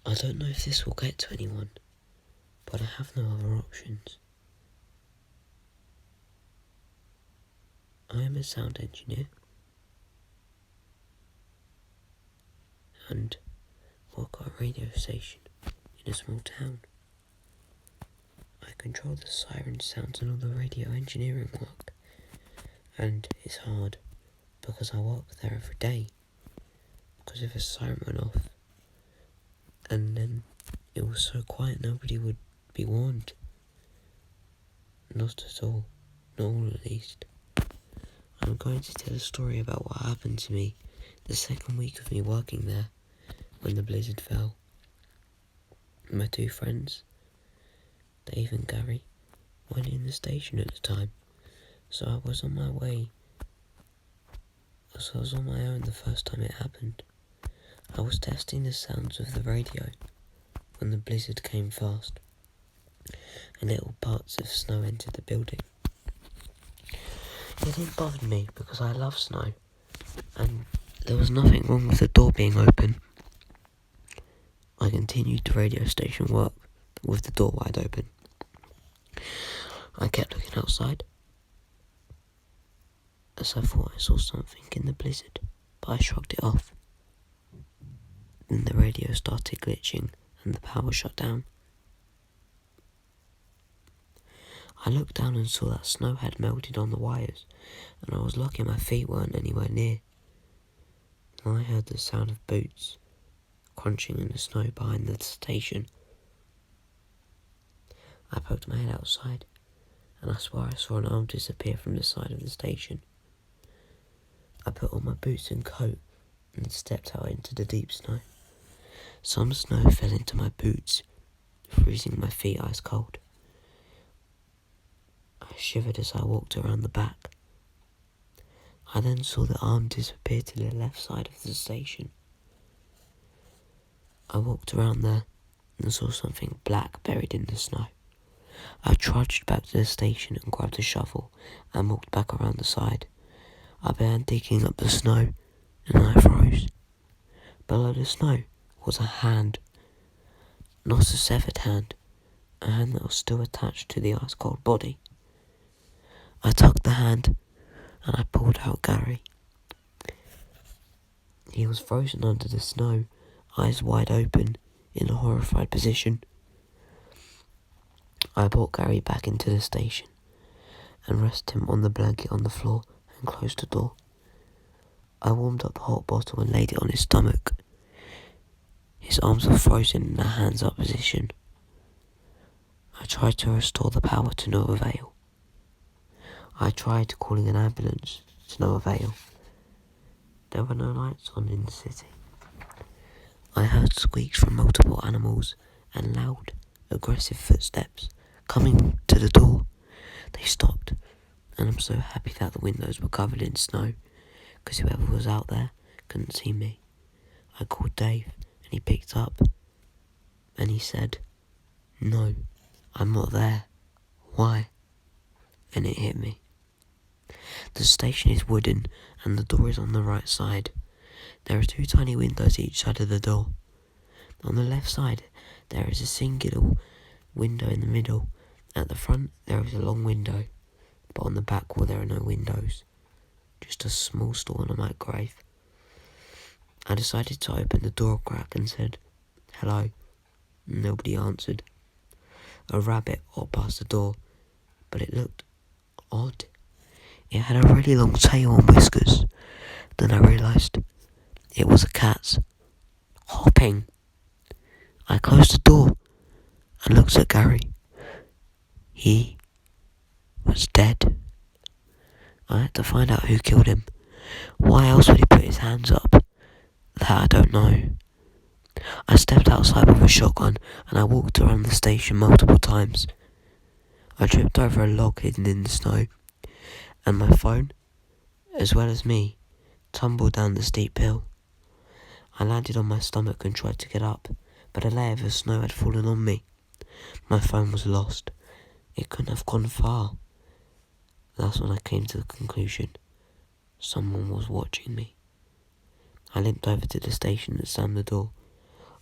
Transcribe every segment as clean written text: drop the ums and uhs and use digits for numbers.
I don't know if this will get to anyone, but I have no other options. I am a sound engineer and work at a radio station in a small town. I control the siren sounds and all the radio engineering work, and it's hard because I work there every day. Because if a siren went off and then it was so quiet nobody would be warned. Not at all. Not all at least. I'm going to tell a story about what happened to me the second week of me working there when the blizzard fell. My two friends, Dave and Gary, weren't in the station at the time, so I was on my way. So I was on my own the first time it happened. I was testing the sounds of the radio when the blizzard came fast and little parts of snow entered the building. It didn't bother me because I love snow and there was nothing wrong with the door being open. I continued the radio station work with the door wide open. I kept looking outside as I thought I saw something in the blizzard, but I shrugged it off. Then the radio started glitching and the power shut down. I looked down and saw that snow had melted on the wires, and I was lucky my feet weren't anywhere near. Then I heard the sound of boots crunching in the snow behind the station. I poked my head outside, and I swear I saw an arm disappear from the side of the station. I put on my boots and coat and stepped out into the deep snow. Some snow fell into my boots, freezing my feet ice cold. I shivered as I walked around the back. I then saw the arm disappear to the left side of the station. I walked around there and saw something black buried in the snow. I trudged back to the station and grabbed a shovel and walked back around the side. I began digging up the snow and I froze. Below the snow was a hand, not a severed hand, a hand that was still attached to the ice-cold body. I tugged the hand and I pulled out Gary. He was frozen under the snow, eyes wide open, in a horrified position. I brought Gary back into the station and rested him on the blanket on the floor and closed the door. I warmed up a hot bottle and laid it on his stomach. His arms were frozen in a hands up position. I tried to restore the power to no avail. I tried calling an ambulance to no avail. There were no lights on in the city. I heard squeaks from multiple animals and loud, aggressive footsteps coming to the door. They stopped, and I'm so happy that the windows were covered in snow, because whoever was out there couldn't see me. I called Dave, and he picked up, and he said, "No, I'm not there. Why?" And it hit me. The station is wooden, and the door is on the right side. There are two tiny windows each side of the door. On the left side, there is a single window in the middle. At the front, there is a long window, but on the back wall there are no windows. Just a small stall and a microwave. I decided to open the door crack and said, "Hello." Nobody answered. A rabbit hopped past the door, but it looked odd. It had a really long tail and whiskers. Then I realised it was a cat hopping. I closed the door and looked at Gary. He was dead. I had to find out who killed him. Why else would he put his hands up? That I don't know. I stepped outside with a shotgun and I walked around the station multiple times. I tripped over a log hidden in the snow, and my phone, as well as me, tumbled down the steep hill. I landed on my stomach and tried to get up, but a layer of snow had fallen on me. My phone was lost. It couldn't have gone far. That's when I came to the conclusion. Someone was watching me. I limped over to the station and slammed the door.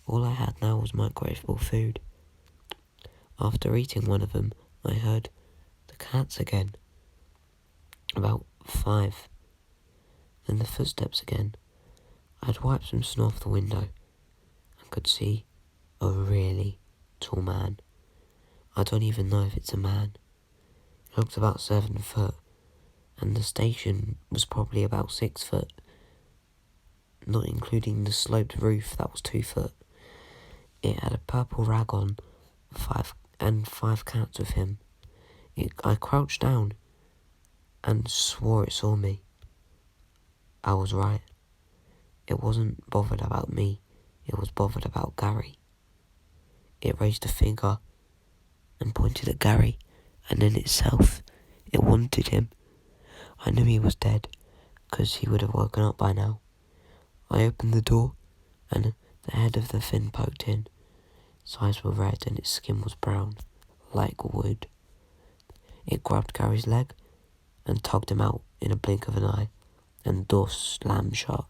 All I had now was microwavable food. After eating one of them, I heard the cats again. About 5. Then the footsteps again. I'd wiped some snow off the window and could see a really tall man. I don't even know if it's a man. He looked about 7 foot, and the station was probably about 6 foot, not including the sloped roof that was 2 foot. It had a purple rag on, 5 cats with him. I crouched down and swore it saw me. I was right. It wasn't bothered about me, it was bothered about Gary. It raised a finger and pointed at Gary, and in itself, it wanted him. I knew he was dead, 'cause he would have woken up by now. I opened the door, and the head of the fin poked in. Its eyes were red and its skin was brown, like wood. It grabbed Gary's leg and tugged him out in a blink of an eye, and the door slammed shut.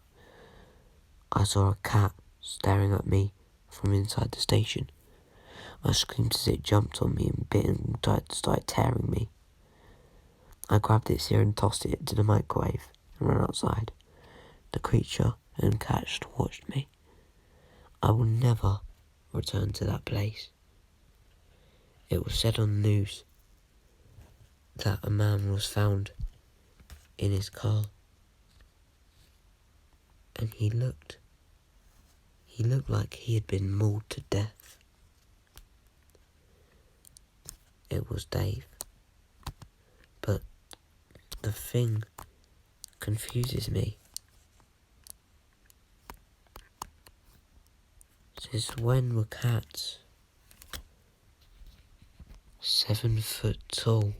I saw a cat staring at me from inside the station. I screamed as it jumped on me and bit and started tearing me. I grabbed its ear and tossed it into the microwave and ran outside. The creature and cat just watched me. I will never return to that place. It was said on the news that a man was found in his car, and he looked like he had been mauled to death. It was Dave. But the thing confuses me. Since when were cats 7 foot tall?